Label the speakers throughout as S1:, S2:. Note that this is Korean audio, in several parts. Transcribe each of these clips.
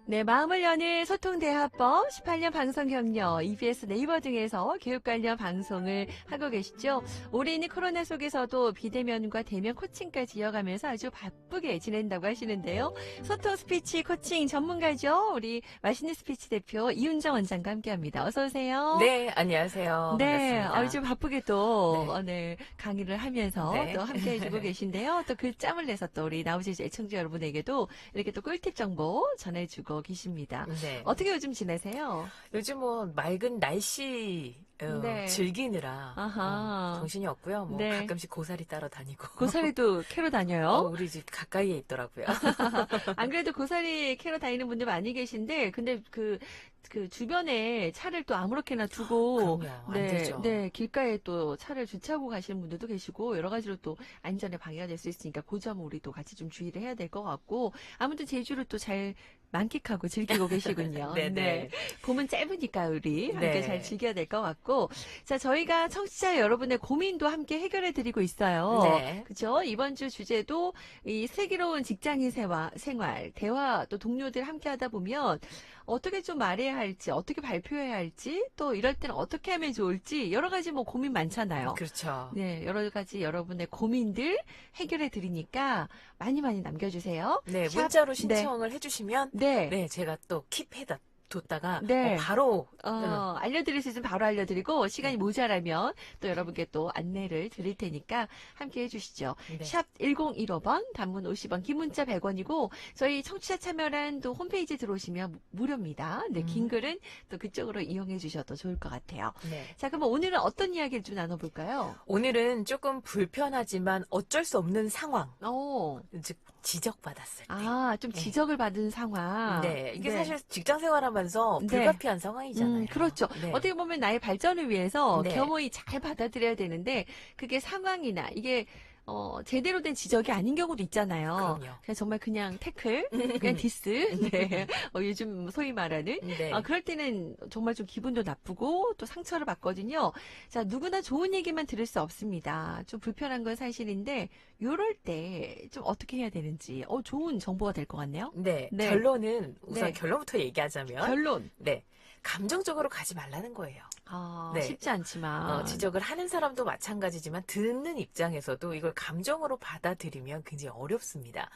S1: 네, 마음을 여는 소통대화법 18년 방송 경력 EBS 네이버 등에서 교육 관련 방송을 하고 계시죠. 올해는 코로나 속에서도 비대면과 대면 코칭까지 이어가면서 아주 바쁘게 지낸다고 하시는데요. 소통 스피치 코칭 전문가죠. 우리 맛있는 스피치 대표 이윤정 원장과 함께합니다. 어서 오세요.
S2: 네, 안녕하세요.
S1: 네,
S2: 반갑습니다.
S1: 아주 바쁘게 또
S2: 네,
S1: 오늘 강의를 하면서 또
S2: 네.
S1: 함께 해주고 계신데요. 또 그 짬을 내서 또 우리 나우지지 애청자 여러분에게도 이렇게 또 꿀팁 정보 전해주고 계십니다.
S2: 네.
S1: 어떻게 요즘 지내세요?
S2: 요즘 뭐 맑은 날씨
S1: 네.
S2: 즐기느라
S1: 아하.
S2: 정신이 없고요. 뭐
S1: 네.
S2: 가끔씩 고사리 따러 다니고.
S1: 고사리도 캐러 다녀요?
S2: 우리 집 가까이에 있더라고요.
S1: 안 그래도 고사리 캐러 다니는 분들 많이 계신데, 근데 그 주변에 차를 또 아무렇게나 두고,
S2: 그럼요. 안
S1: 네,
S2: 되죠.
S1: 네, 길가에 또 차를 주차하고 가시는 분들도 계시고, 여러 가지로 또 안전에 방해가 될 수 있으니까, 그 점은 우리도 같이 좀 주의를 해야 될 것 같고, 아무튼 제주를 또 잘 만끽하고 즐기고 계시군요. 네.
S2: 네네.
S1: 봄은 짧으니까 우리 함께 잘
S2: 네.
S1: 즐겨야 될 것 같고, 자, 저희가 청취자 여러분의 고민도 함께 해결해 드리고 있어요.
S2: 네.
S1: 그죠? 이번 주 주제도 이 슬기로운 직장인 생활, 대화 또 동료들 함께 하다 보면 어떻게 좀 말해야 할지, 어떻게 발표해야 할지, 또 이럴 때는 어떻게 하면 좋을지 여러 가지 뭐 고민 많잖아요.
S2: 그렇죠.
S1: 네, 여러 가지 여러분의 고민들 해결해 드리니까 많이 많이 남겨주세요.
S2: 네,
S1: 샵,
S2: 문자로
S1: 네,
S2: 신청을 해주시면,
S1: 네,
S2: 네, 제가 또 킵해다 뒀다가
S1: 네.
S2: 바로,
S1: 알려드릴 수 있으면 바로 알려드리고, 시간이
S2: 네.
S1: 모자라면 또 여러분께 또 안내를 드릴 테니까 함께 해주시죠.
S2: 네.
S1: 샵 1015번, 단문 50원, 긴 문자 100원이고, 저희 청취자 참여란 또 홈페이지 들어오시면 무료입니다. 네, 긴
S2: 음.
S1: 글은 또 그쪽으로 이용해 주셔도 좋을 것 같아요.
S2: 네.
S1: 자, 그럼 오늘은 어떤 이야기를 좀 나눠볼까요?
S2: 오늘은 조금 불편하지만 어쩔 수 없는 상황,
S1: 어,
S2: 즉 지적받았을 때.
S1: 좀
S2: 네.
S1: 지적을 받은 상황.
S2: 네, 이게 사실 직장 생활하면서
S1: 네.
S2: 불가피한 상황이잖아요.
S1: 그렇죠.
S2: 네,
S1: 어떻게 보면 나의 발전을 위해서
S2: 네,
S1: 겸허히 잘 받아들여야 되는데, 그게 상황이나, 이게, 제대로 된 지적이 아닌 경우도 있잖아요.
S2: 그럼요.
S1: 그냥 정말 그냥 태클, 그냥 디스, 네. 요즘 소위 말하는.
S2: 네,
S1: 그럴 때는 정말 좀 기분도 나쁘고 또 상처를 받거든요. 자, 누구나 좋은 얘기만 들을 수 없습니다. 좀 불편한 건 사실인데, 요럴 때 좀 어떻게 해야 되는지, 좋은 정보가 될 것 같네요.
S2: 네.
S1: 네.
S2: 결론은 우선
S1: 네.
S2: 결론부터 얘기하자면,
S1: 결론.
S2: 네, 감정적으로 가지 말라는 거예요. 네.
S1: 쉽지 않지만.
S2: 지적을 하는 사람도 마찬가지지만 듣는 입장에서도 이걸 감정으로 받아들이면 굉장히 어렵습니다.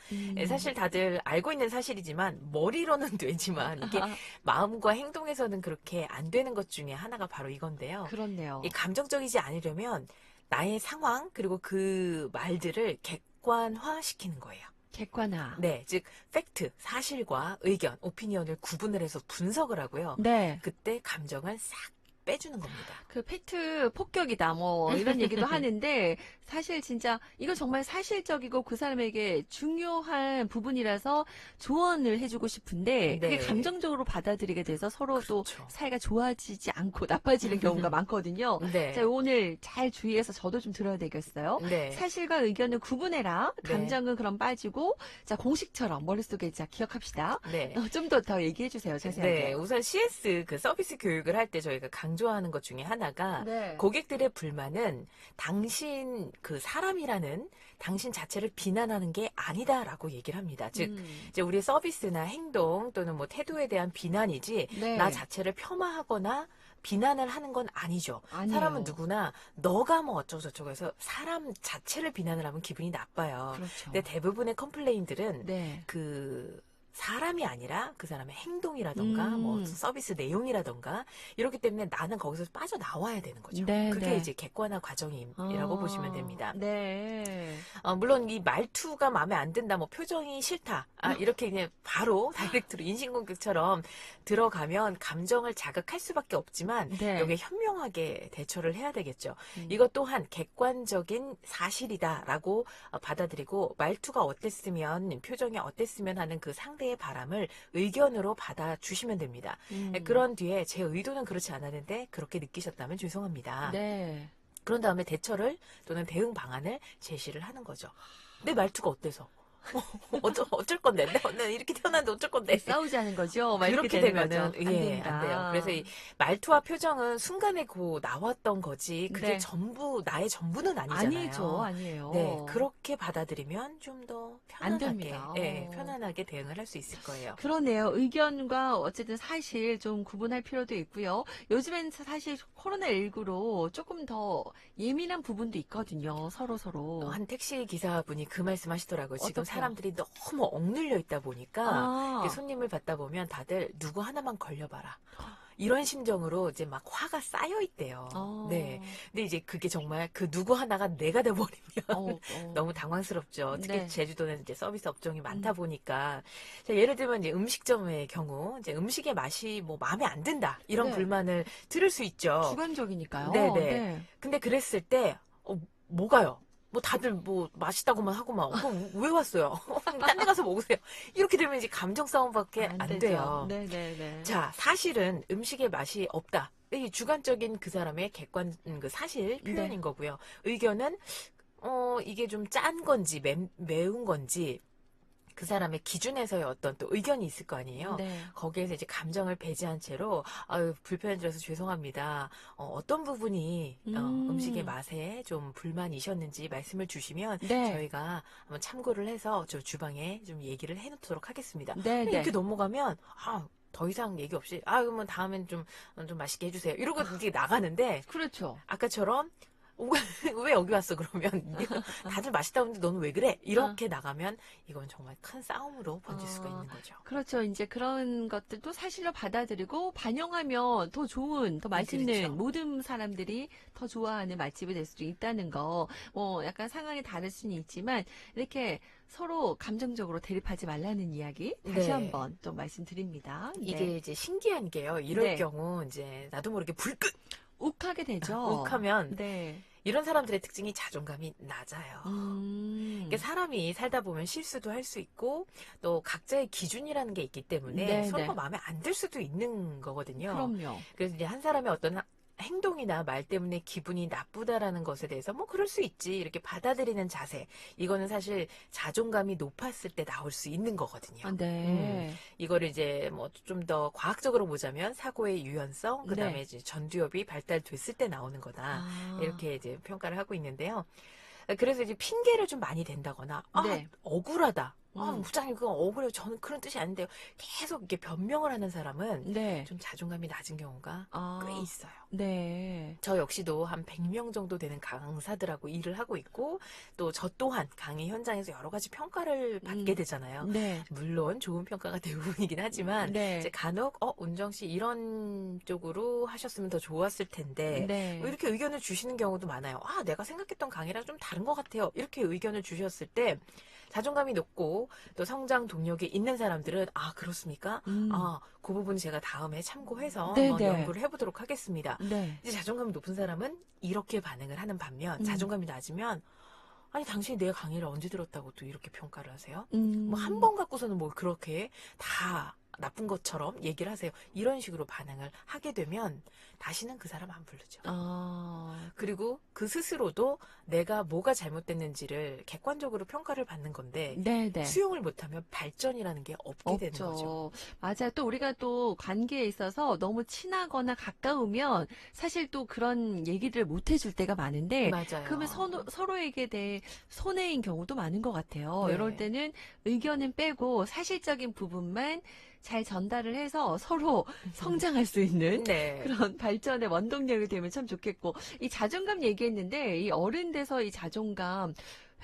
S2: 사실 다들 알고 있는 사실이지만 머리로는 되지만 이게 마음과 행동에서는 그렇게 안 되는 것 중에 하나가 바로 이건데요.
S1: 그렇네요.
S2: 이 감정적이지 않으려면 나의 상황 그리고 그 말들을 객관화시키는 거예요.
S1: 객관화.
S2: 네, 즉 팩트, 사실과 의견, 오피니언을 구분을 해서 분석을 하고요.
S1: 네.
S2: 그때 감정을 싹 빼주는 겁니다.
S1: 그 팩트 폭격이다 뭐 이런 얘기도 하는데 사실 진짜 이거 정말 사실적이고 그 사람에게 중요한 부분이라서 조언을 해주고 싶은데 그게
S2: 네.
S1: 감정적으로 받아들이게 돼서 서로 또
S2: 그렇죠.
S1: 사이가 좋아지지 않고 나빠지는 경우가 많거든요.
S2: 네.
S1: 자, 오늘 잘 주의해서 저도 좀 들어야 되겠어요.
S2: 네.
S1: 사실과 의견을 구분해라.
S2: 네.
S1: 감정은 그럼 빠지고 자, 공식처럼 머릿속에 자 기억합시다.
S2: 네.
S1: 좀 더 얘기해 주세요. 자세하게.
S2: 네, 우선 CS 그 서비스 교육을 할 때 저희가 강조하는 것 중에 하나가
S1: 네.
S2: 고객들의 불만은 당신 그 사람이라는 당신 자체를 비난하는 게 아니다라고 얘기를 합니다. 즉 이제 우리의 서비스나 행동 또는 뭐 태도에 대한 비난이지
S1: 네.
S2: 나 자체를 폄하하거나 비난을 하는 건 아니죠.
S1: 아니에요.
S2: 사람은 누구나 너가 뭐 어쩌고저쩌고 해서 사람 자체를 비난을 하면 기분이 나빠요.
S1: 그렇죠.
S2: 근데 대부분의 컴플레인들은
S1: 네.
S2: 그 사람이 아니라 그 사람의 행동이라던가 뭐
S1: 음.
S2: 서비스 내용이라던가 이렇기 때문에 나는 거기서 빠져나와야 되는 거죠.
S1: 네,
S2: 그게
S1: 네.
S2: 이제 객관화 과정이라고 보시면 됩니다.
S1: 네.
S2: 물론 이 말투가 마음에 안 든다, 뭐 표정이 싫다, 이렇게 그냥 바로 다이렉트로 인신공격처럼 들어가면 감정을 자극할 수밖에 없지만
S1: 네.
S2: 여기에 현명하게 대처를 해야 되겠죠. 이것 또한 객관적인 사실이다라고 받아들이고 말투가 어땠으면 표정이 어땠으면 하는 그 상대의 바람을 의견으로 받아주시면 됩니다. 그런 뒤에 제 의도는 그렇지 않았는데 그렇게 느끼셨다면 죄송합니다.
S1: 네.
S2: 그런 다음에 대처를 또는 대응 방안을 제시를 하는 거죠. 내 말투가 어때서? 어쩔 건데? 내가 이렇게 태어났는데 어쩔 건데?
S1: 싸우자는 거죠. 막
S2: 그렇게
S1: 이렇게 되는
S2: 되면은,
S1: 거죠. 안
S2: 예,
S1: 된다.
S2: 안 돼요. 그래서 이 말투와 표정은 순간에 나왔던 거지, 그게
S1: 네.
S2: 전부, 나의 전부는
S1: 아니죠.
S2: 아니잖아요.
S1: 아니에요.
S2: 네, 그렇게 받아들이면 좀 더
S1: 안
S2: 편안하게,
S1: 됩니다.
S2: 예, 편안하게 대응을 할 수 있을 거예요.
S1: 그러네요. 의견과 어쨌든 사실 좀 구분할 필요도 있고요. 요즘엔 사실 코로나19로 조금 더 예민한 부분도 있거든요. 서로.
S2: 한 택시 기사분이 그 말씀 하시더라고요. 지금
S1: 어떡해요?
S2: 사람들이 너무 억눌려 있다 보니까 이렇게
S1: 아,
S2: 손님을 받다 보면 다들 누구 하나만 걸려봐라. 이런 심정으로 이제 막 화가 쌓여 있대요. 네.
S1: 어,
S2: 근데 이제 그게 정말 그 누구 하나가 내가 돼버리면
S1: 어.
S2: 너무 당황스럽죠. 특히
S1: 네.
S2: 제주도는 이제 서비스 업종이 많다
S1: 음,
S2: 보니까. 자, 예를 들면 이제 음식점의 경우, 이제 음식의 맛이 뭐 마음에 안 든다. 이런
S1: 네.
S2: 불만을 들을 수 있죠.
S1: 주관적이니까요.
S2: 네네.
S1: 네.
S2: 근데 그랬을 때, 뭐가요? 뭐 다들 뭐 맛있다고만 하고만, 그럼 왜 왔어요? 딴 데 가서 먹으세요. 이렇게 되면 이제 감정 싸움밖에
S1: 안
S2: 안
S1: 되죠.
S2: 돼요.
S1: 네네네.
S2: 자, 사실은 음식의 맛이 없다. 이 주관적인 그 사람의 그 사실
S1: 네.
S2: 표현인 거고요. 의견은, 이게 좀 짠 건지, 매운 건지, 그 사람의 기준에서의 어떤 또 의견이 있을 거 아니에요.
S1: 네.
S2: 거기에서 이제 감정을 배제한 채로, 아유, 불편해드려서 죄송합니다. 어떤 부분이, 음식의
S1: 음,
S2: 맛에 좀 불만이셨는지 말씀을 주시면
S1: 네.
S2: 저희가 한번 참고를 해서 저 주방에 좀 얘기를 해놓도록 하겠습니다. 그냥 이렇게
S1: 네네.
S2: 넘어가면, 더 이상 얘기 없이, 그러면 다음엔 좀 맛있게 해주세요. 이러고 이제 나가는데,
S1: 그렇죠.
S2: 아까처럼 왜 여기 왔어 그러면 다들 맛있다고 하는데 너는 왜 그래?
S1: 어.
S2: 이렇게 나가면 이건 정말 큰 싸움으로 번질 수가
S1: 어,
S2: 있는 거죠.
S1: 그렇죠. 이제 그런 것들도 사실로 받아들이고 반영하면 더 좋은, 더 맛있는
S2: 그렇죠.
S1: 모든 사람들이 더 좋아하는 맛집이 될 수도 있다는 거. 뭐 약간 상황이 다를 수는 있지만 이렇게 서로 감정적으로 대립하지 말라는 이야기 다시
S2: 네.
S1: 한번 또 말씀드립니다. 네.
S2: 이게 이제 신기한 게요. 이럴
S1: 네.
S2: 경우 이제 나도 모르게 불끈
S1: 욱하게 되죠.
S2: 욱하면
S1: 네.
S2: 이런 사람들의 특징이 자존감이 낮아요. 이게
S1: 음.
S2: 사람이 살다 보면 실수도 할 수 있고 또 각자의 기준이라는 게 있기 때문에 서로가
S1: 네네.
S2: 마음에 안 들 수도 있는 거거든요.
S1: 그럼요.
S2: 그래서 이제 한 사람의 어떤 행동이나 말 때문에 기분이 나쁘다라는 것에 대해서 뭐 그럴 수 있지 이렇게 받아들이는 자세 이거는 사실 자존감이 높았을 때 나올 수 있는 거거든요.
S1: 아, 네.
S2: 이거를 이제 뭐 좀 더 과학적으로 보자면 사고의 유연성 그다음에
S1: 네.
S2: 이제 전두엽이 발달됐을 때 나오는 거다
S1: 아,
S2: 이렇게 이제 평가를 하고 있는데요. 그래서 이제 핑계를 좀 많이 댄다거나,
S1: 네.
S2: 억울하다.
S1: 음.
S2: 부장님, 그거 억울해요. 저는 그런 뜻이 아닌데요. 계속 이렇게 변명을 하는 사람은
S1: 네.
S2: 좀 자존감이 낮은 경우가 꽤
S1: 아,
S2: 있어요.
S1: 네.
S2: 저 역시도 한 100명 정도 되는 강사들하고 일을 하고 있고, 또 저 또한 강의 현장에서 여러 가지 평가를 받게
S1: 음.
S2: 되잖아요.
S1: 네.
S2: 물론 좋은 평가가 대부분이긴 하지만, 이제
S1: 네.
S2: 간혹, 운정 씨 이런 쪽으로 하셨으면 더 좋았을 텐데, 뭐
S1: 네.
S2: 이렇게 의견을 주시는 경우도 많아요. 내가 생각했던 강의랑 좀 다른 것 같아요. 이렇게 의견을 주셨을 때, 자존감이 높고 또 성장 동력이 있는 사람들은 그렇습니까?
S1: 음.
S2: 그 부분 제가 다음에 참고해서 한번
S1: 네네.
S2: 연구를 해보도록 하겠습니다.
S1: 네.
S2: 이제 자존감이 높은 사람은 이렇게 반응을 하는 반면
S1: 음.
S2: 자존감이 낮으면 아니 당신이 내 강의를 언제 들었다고 또 이렇게 평가를 하세요? 뭐 한
S1: 음.
S2: 번 갖고서는 뭐 그렇게 다 나쁜 것처럼 얘기를 하세요. 이런 식으로 반응을 하게 되면 다시는 그 사람 안 부르죠.
S1: 아,
S2: 그리고 그 스스로도 내가 뭐가 잘못됐는지를 객관적으로 평가를 받는 건데
S1: 네네.
S2: 수용을 못하면 발전이라는 게 없게 되는 거죠.
S1: 없죠. 맞아요. 또 우리가 또 관계에 있어서 너무 친하거나 가까우면 사실 또 그런 얘기를 못 해줄 때가 많은데 그러면
S2: 맞아요.
S1: 서로에게 대해 손해인 경우도 많은 것 같아요. 이럴
S2: 네.
S1: 때는 의견은 빼고 사실적인 부분만 잘 전달을 해서 서로 성장할 수 있는
S2: 네.
S1: 그런 발전의 원동력이 되면 참 좋겠고 이 자존감 얘기했는데 이 어른 돼서 이 자존감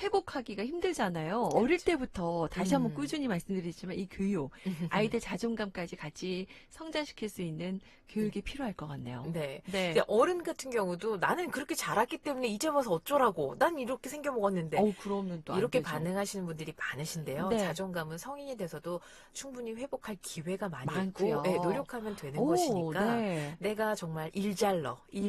S1: 회복하기가 힘들잖아요. 어릴
S2: 그렇죠.
S1: 때부터 다시 한번
S2: 음.
S1: 꾸준히 말씀드리지만 이 교육, 아이들 자존감까지 같이 성장시킬 수 있는 교육이 필요할 것 같네요.
S2: 네.
S1: 네.
S2: 이제 어른 같은 경우도 나는 그렇게 자랐기 때문에 이제 와서 어쩌라고. 난 이렇게 생겨 먹었는데.
S1: 그러면 또 안
S2: 이렇게
S1: 되죠.
S2: 반응하시는 분들이 많으신데요.
S1: 네.
S2: 자존감은 성인이 돼서도 충분히 회복할 기회가 많이 있고, 예,
S1: 많고요.
S2: 노력하면 되는
S1: 오,
S2: 것이니까
S1: 네.
S2: 내가 정말 일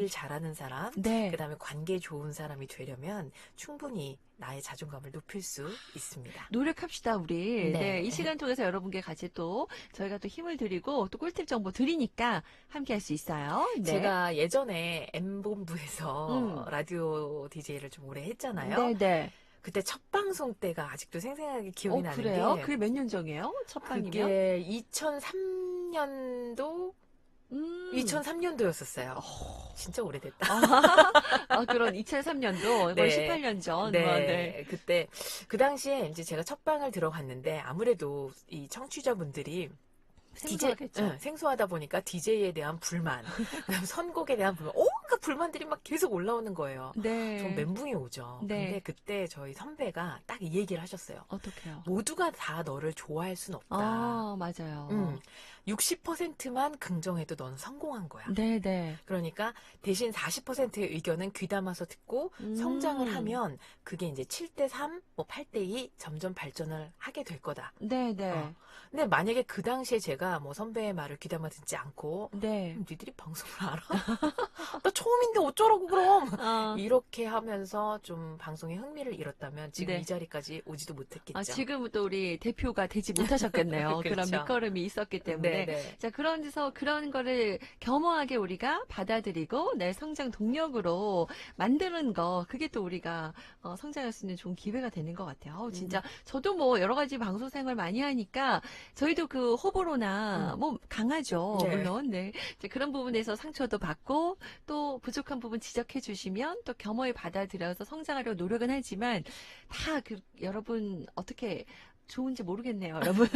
S2: 잘하는 사람, 그
S1: 네.
S2: 다음에 관계 좋은 사람이 되려면 충분히 나의 자존감을 높일 수 있습니다.
S1: 노력합시다, 우리. 네. 이
S2: 네.
S1: 시간 통해서 여러분께 같이 또 저희가 또 힘을 드리고 또 꿀팁 정보 드리니까 함께 할 수 있어요. 네.
S2: 제가 예전에 M본부에서
S1: 음.
S2: 라디오 DJ를 좀 오래 했잖아요.
S1: 네네.
S2: 그때 첫 방송 때가 아직도 생생하게 기억이 나는
S1: 그래요?
S2: 게
S1: 그게 몇 년 전이에요? 첫 방이면?
S2: 그게 2003년도
S1: 음.
S2: 2003년도였었어요. 진짜 오래됐다.
S1: 그런 2003년도, 거의
S2: 네.
S1: 18년 전.
S2: 네. 그때 그 당시에 이제 제가 첫 방을 들어갔는데 아무래도 이 청취자분들이
S1: 생소하겠죠.
S2: 생소하다 보니까 DJ에 대한 불만, 그다음 선곡에 대한 불만, 온갖 불만들이 막 계속 올라오는 거예요.
S1: 네.
S2: 좀 멘붕이 오죠.
S1: 네.
S2: 근데 그때 저희 선배가 딱 이 얘기를 하셨어요.
S1: 어떡해요?
S2: 모두가 다 너를 좋아할 순 없다.
S1: 맞아요.
S2: 60%만 긍정해도 넌 성공한 거야.
S1: 네네.
S2: 그러니까 대신 40%의 의견은 귀담아서 듣고 성장을 하면 그게 이제 7대3, 뭐 8대2 점점 발전을 하게 될 거다.
S1: 네네.
S2: 근데 만약에 그 당시에 제가 뭐 선배의 말을 귀담아 듣지 않고
S1: 네.
S2: 니들이 방송을 알아? 나 처음인데 어쩌라고 그럼?
S1: 어.
S2: 이렇게 하면서 좀 방송에 흥미를 잃었다면 지금
S1: 네.
S2: 이 자리까지 오지도 못했겠죠.
S1: 지금은 또 우리 대표가 되지 못하셨겠네요.
S2: 그렇죠.
S1: 그런 밑거름이 있었기 때문에.
S2: 네.
S1: 자, 그런데서 그런 거를 겸허하게 우리가 받아들이고 내 성장 동력으로 만드는 거, 그게 또 우리가 성장할 수 있는 좋은 기회가 되는 것 같아요. 진짜 저도 뭐 여러 가지 방송 생활 많이 하니까 저희도 그 호불호나 뭐 강하죠.
S2: 네.
S1: 물론. 네. 이제 그런 부분에서 상처도 받고 또 부족한 부분 지적해 주시면 또 겸허히 받아들여서 성장하려고 노력은 하지만 다 여러분 어떻게 좋은지 모르겠네요, 여러분.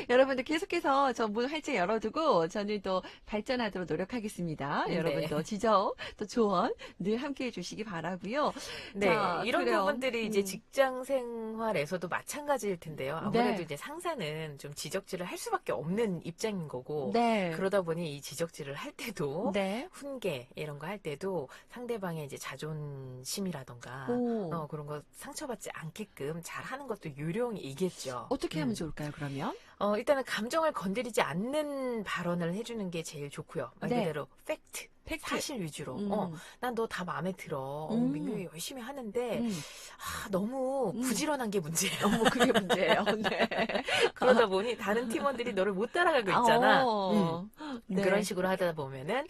S1: 여러분들 계속해서 저 문 활짝 열어두고 저는 또 발전하도록 노력하겠습니다.
S2: 네.
S1: 여러분도 지적, 또 조언 늘 함께 해주시기 바라고요.
S2: 네,
S1: 자,
S2: 이런
S1: 그래요.
S2: 부분들이 이제 직장 생활에서도 마찬가지일 텐데요. 아무래도
S1: 네.
S2: 이제 상사는 좀 지적질을 할 수밖에 없는 입장인 거고,
S1: 네.
S2: 그러다 보니 이 지적질을 할 때도
S1: 네.
S2: 훈계 이런 거 할 때도 상대방의 이제 자존심이라던가
S1: 오.
S2: 그런 거 상처받지 않게끔 잘 하는 것도 요령이겠죠.
S1: 어떻게 하면 좋을까요, 그러면?
S2: 일단은 감정을 건드리지 않는 발언을 해주는 게 제일 좋고요. 말
S1: 네.
S2: 그대로 팩트. 사실 위주로. 난 너 다 마음에 들어. 민규이 열심히 하는데, 너무 부지런한 게 문제예요.
S1: 그게 문제예요. 네.
S2: 그러다 보니 다른 팀원들이 너를 못 따라가고 있잖아.
S1: 네.
S2: 그런 식으로 하다 보면은,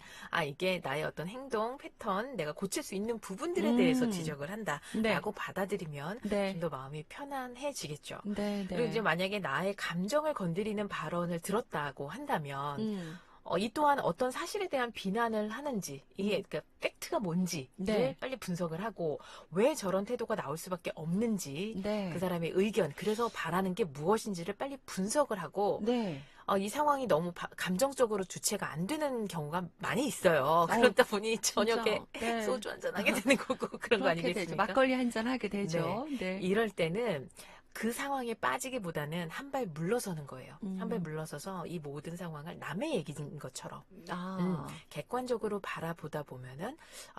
S2: 이게 나의 어떤 행동, 패턴, 내가 고칠 수 있는 부분들에 대해서 지적을 한다.
S1: 네.
S2: 라고 받아들이면
S1: 네.
S2: 좀 더 마음이 편안해지겠죠.
S1: 네.
S2: 그리고 이제 만약에 나의 감정을 건드리는 발언을 들었다고 한다면, 이 또한 어떤 사실에 대한 비난을 하는지, 이게 그러니까 팩트가 뭔지를
S1: 네.
S2: 빨리 분석을 하고 왜 저런 태도가 나올 수밖에 없는지,
S1: 네.
S2: 그 사람의 의견, 그래서 바라는 게 무엇인지를 빨리 분석을 하고
S1: 네.
S2: 이 상황이 너무 감정적으로 주체가 안 되는 경우가 많이 있어요. 그러다 보니 저녁에
S1: 네.
S2: 소주 한잔 하게 되는 거고 그런 거
S1: 그렇게 되죠.
S2: 아니겠습니까?
S1: 막걸리 한잔 하게 되죠. 네.
S2: 이럴 때는 그 상황에 빠지기보다는 한 발 물러서는 거예요. 한 발 물러서서 이 모든 상황을 남의 얘기인 것처럼 객관적으로 바라보다 보면은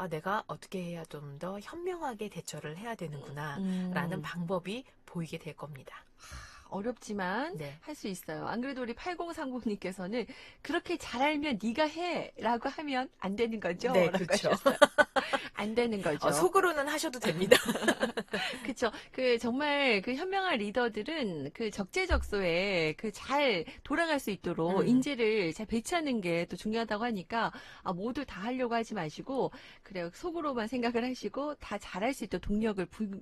S2: 내가 어떻게 해야 좀 더 현명하게 대처를 해야 되는구나 라는 방법이 보이게 될 겁니다.
S1: 어렵지만
S2: 네.
S1: 할 수 있어요. 안 그래도 우리 8030님께서는 그렇게 잘 알면 네가 해 라고 하면 안 되는 거죠?
S2: 네,
S1: 라고
S2: 그렇죠.
S1: 하셨어요. 안 되는 거죠.
S2: 속으로는 하셔도 됩니다.
S1: 그렇죠. 정말 현명한 리더들은 적재적소에 잘 돌아갈 수 있도록 인재를 잘 배치하는 게 또 중요하다고 하니까 모두 다 하려고 하지 마시고 그래요. 속으로만 생각을 하시고 다 잘할 수 있도록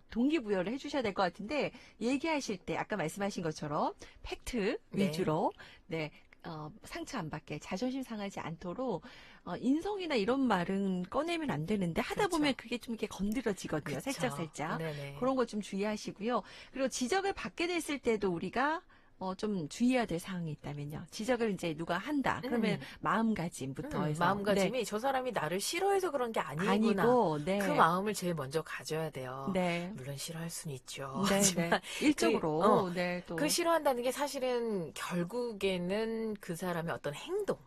S1: 동기부여를 해주셔야 될 것 같은데 얘기하실 때 아까 말씀하신 것처럼 팩트 위주로 네. 상처 안 받게 자존심 상하지 않도록 인성이나 이런 말은 꺼내면 안 되는데 하다 보면 그게 좀 이렇게 건드려지거든요. 살짝.
S2: 네네.
S1: 그런 거 좀 주의하시고요. 그리고 지적을 받게 됐을 때도 우리가 좀 주의해야 될 사항이 있다면요. 지적을 이제 누가 한다. 그러면 마음가짐부터 해서.
S2: 마음가짐이 저 사람이 나를 싫어해서 그런 게 아니구나.
S1: 아니고, 네.
S2: 그 마음을 제일 먼저 가져야 돼요.
S1: 네.
S2: 물론 싫어할 수는 있죠.
S1: 네,
S2: 하지만
S1: 네. 일적으로. 네, 또.
S2: 그 싫어한다는 게 사실은 결국에는 그 사람의 어떤 행동,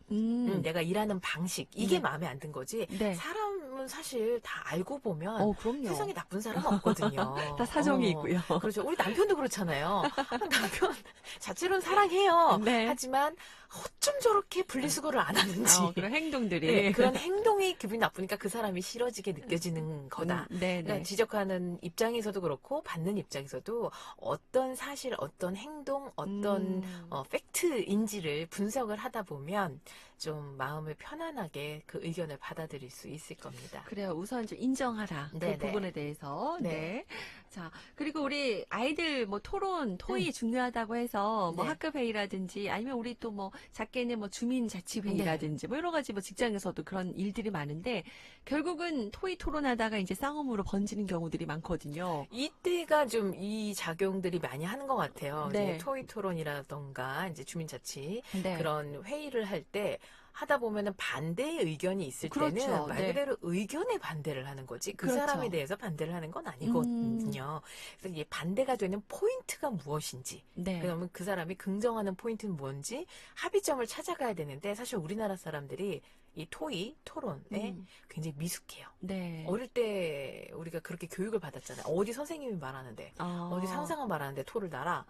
S2: 내가 일하는 방식, 이게 마음에 안 든 거지.
S1: 네.
S2: 사람은 사실 다 알고 보면
S1: 그럼요.
S2: 세상에 나쁜 사람 없거든요.
S1: 다 사정이 있고요.
S2: 그렇죠. 우리 남편도 그렇잖아요. 남편 자체로는 사랑해요.
S1: 네.
S2: 하지만 어쩜 저렇게 분리수거를 안 하는지.
S1: 그런 행동들이.
S2: 네, 그런 행동이 기분이 나쁘니까 그 사람이 싫어지게 느껴지는 거다.
S1: 네,
S2: 그러니까
S1: 네.
S2: 지적하는 입장에서도 그렇고 받는 입장에서도 어떤 사실, 어떤 행동, 어떤 팩트인지를 분석을 하다 보면 좀 마음을 편안하게 그 의견을 받아들일 수 있을 겁니다.
S1: 그래요. 우선 좀 인정하라. 그
S2: 네네.
S1: 부분에 대해서.
S2: 네.
S1: 네. 자, 그리고 우리 아이들 뭐 토론, 토의 중요하다고 해서 뭐
S2: 네.
S1: 학급 회의라든지 아니면 우리 또 뭐 작게는 뭐 주민자치회의라든지 뭐 여러 가지 뭐 직장에서도 그런 일들이 많은데 결국은 토의 토론하다가 이제 싸움으로 번지는 경우들이 많거든요.
S2: 이때가 좀 이 작용들이 많이 하는 것 같아요.
S1: 네.
S2: 이제 토의 토론이라던가 이제 주민자치
S1: 네.
S2: 그런 회의를 할 때 하다 보면은 반대의 의견이 있을
S1: 그렇죠.
S2: 때는 말
S1: 네.
S2: 그대로 의견에 반대를 하는 거지 그
S1: 그렇죠.
S2: 사람에 대해서 반대를 하는 건 아니거든요. 그래서 이게 반대가 되는 포인트가 무엇인지
S1: 네.
S2: 그러면 그 사람이 긍정하는 포인트는 뭔지 합의점을 찾아가야 되는데 사실 우리나라 사람들이 이 토의 토론에 굉장히 미숙해요.
S1: 네.
S2: 어릴 때 우리가 그렇게 교육을 받았잖아요. 어디 선생님이 말하는데 어디 상사가 말하는데 토를 달아.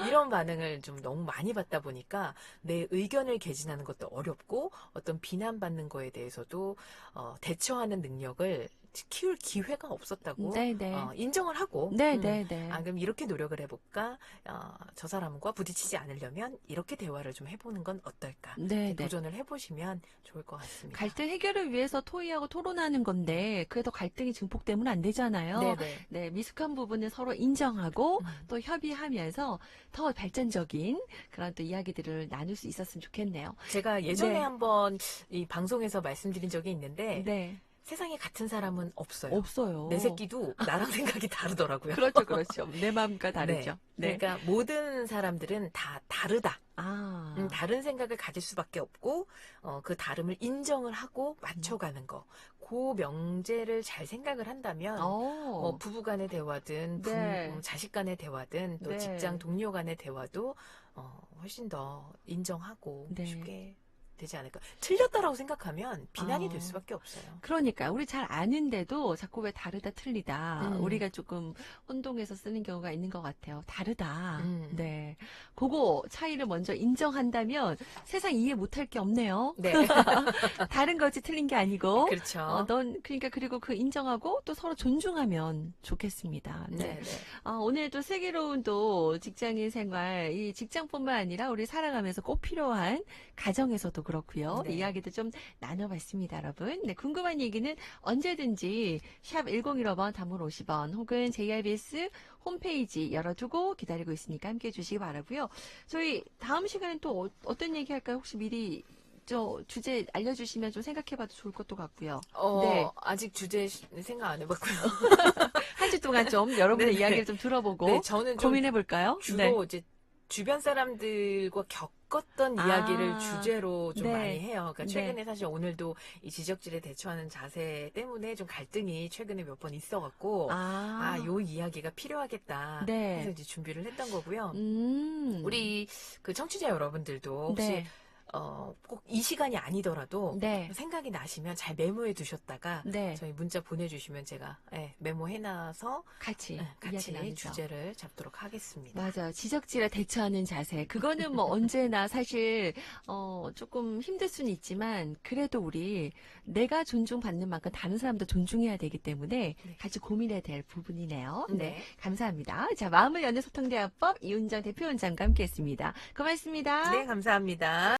S2: 이런 반응을 좀 너무 많이 받다 보니까 내 의견을 개진하는 것도 어렵고 어떤 비난받는 거에 대해서도 대처하는 능력을 키울 기회가 없었다고
S1: 네네.
S2: 인정을 하고
S1: 네네네.
S2: 그럼 이렇게 노력을 해볼까? 저 사람과 부딪히지 않으려면 이렇게 대화를 좀 해보는 건 어떨까?
S1: 네네.
S2: 도전을 해보시면 좋을 것 같습니다.
S1: 갈등 해결을 위해서 토의하고 토론하는 건데 그래도 갈등이 증폭되면 안 되잖아요.
S2: 네네.
S1: 네, 미숙한 부분은 서로 인정하고 또 협의하면서 더 발전적인 그런 또 이야기들을 나눌 수 있었으면 좋겠네요.
S2: 제가 예전에
S1: 네.
S2: 한번 이 방송에서 말씀드린 적이 있는데
S1: 네,
S2: 세상에 같은 사람은 없어요.
S1: 없어요.
S2: 내 새끼도 나랑 생각이 다르더라고요.
S1: 그렇죠, 그렇죠. 내 마음과 다르죠. 네.
S2: 그러니까 모든 사람들은 다 다르다. 다른 생각을 가질 수밖에 없고 그 다름을 인정을 하고 맞춰가는 거. 그 명제를 잘 생각을 한다면 부부 간의 대화든
S1: 네.
S2: 자식 간의 대화든 또
S1: 네.
S2: 직장 동료 간의 대화도 훨씬 더 인정하고
S1: 네.
S2: 쉽게 되지 않을까. 틀렸다라고 생각하면 비난이 될
S1: 아.
S2: 수밖에 없어요.
S1: 그러니까 우리 잘 아는데도 자꾸 왜 다르다 틀리다
S2: 음.
S1: 우리가 조금 혼동해서 쓰는 경우가 있는 것 같아요. 다르다.
S2: 음.
S1: 네, 그거 차이를 먼저 인정한다면 세상 이해 못할 게 없네요.
S2: 네.
S1: 다른 거지 틀린 게 아니고.
S2: 그렇죠.
S1: 넌 그러니까 그리고 그 인정하고 또 서로 존중하면 좋겠습니다. 네.
S2: 네.
S1: 오늘 또 슬기로운 또 직장인 생활, 이 직장뿐만 아니라 우리 살아가면서 꼭 필요한 가정에서도 그렇고요.
S2: 네.
S1: 이야기도 좀 나눠봤습니다, 여러분. 네, 궁금한 얘기는 언제든지 샵 1015번 단문 50원 혹은 JRBS 홈페이지 열어두고 기다리고 있으니까 함께해 주시기 바라고요. 저희 다음 시간엔 또 어떤 얘기 할까요? 혹시 미리 저 주제 알려주시면 좀 생각해봐도 좋을 것도 같고요. 네.
S2: 아직 주제 생각 안 해봤고요.
S1: 한 주 동안 좀 여러분의
S2: 네.
S1: 이야기를 좀 들어보고
S2: 네, 저는 좀
S1: 고민해볼까요?
S2: 주로 이제 주변 사람들과 겪었던 이야기를 주제로 좀
S1: 네.
S2: 많이 해요. 그러니까
S1: 네.
S2: 최근에 사실 오늘도 이 지적질에 대처하는 자세 때문에 좀 갈등이 최근에 몇 번 있어갖고 요 이야기가 필요하겠다
S1: 네.
S2: 해서 이제 준비를 했던 거고요. 우리 그 청취자 여러분들도 혹시
S1: 네.
S2: 꼭 이 시간이 아니더라도
S1: 네.
S2: 생각이 나시면 잘 메모해 두셨다가
S1: 네.
S2: 저희 문자 보내주시면 제가 메모해놔서
S1: 같이
S2: 같이
S1: 이야기 나누죠.
S2: 주제를 잡도록 하겠습니다.
S1: 맞아요. 지적질에 대처하는 자세. 그거는 뭐 언제나 사실 조금 힘들 수는 있지만 그래도 우리 내가 존중받는 만큼 다른 사람도 존중해야 되기 때문에 같이 고민해야 될 부분이네요. 네. 감사합니다. 자, 마음을 여는 소통대화법 이훈정 대표원장과 함께했습니다. 고맙습니다.
S2: 네, 감사합니다.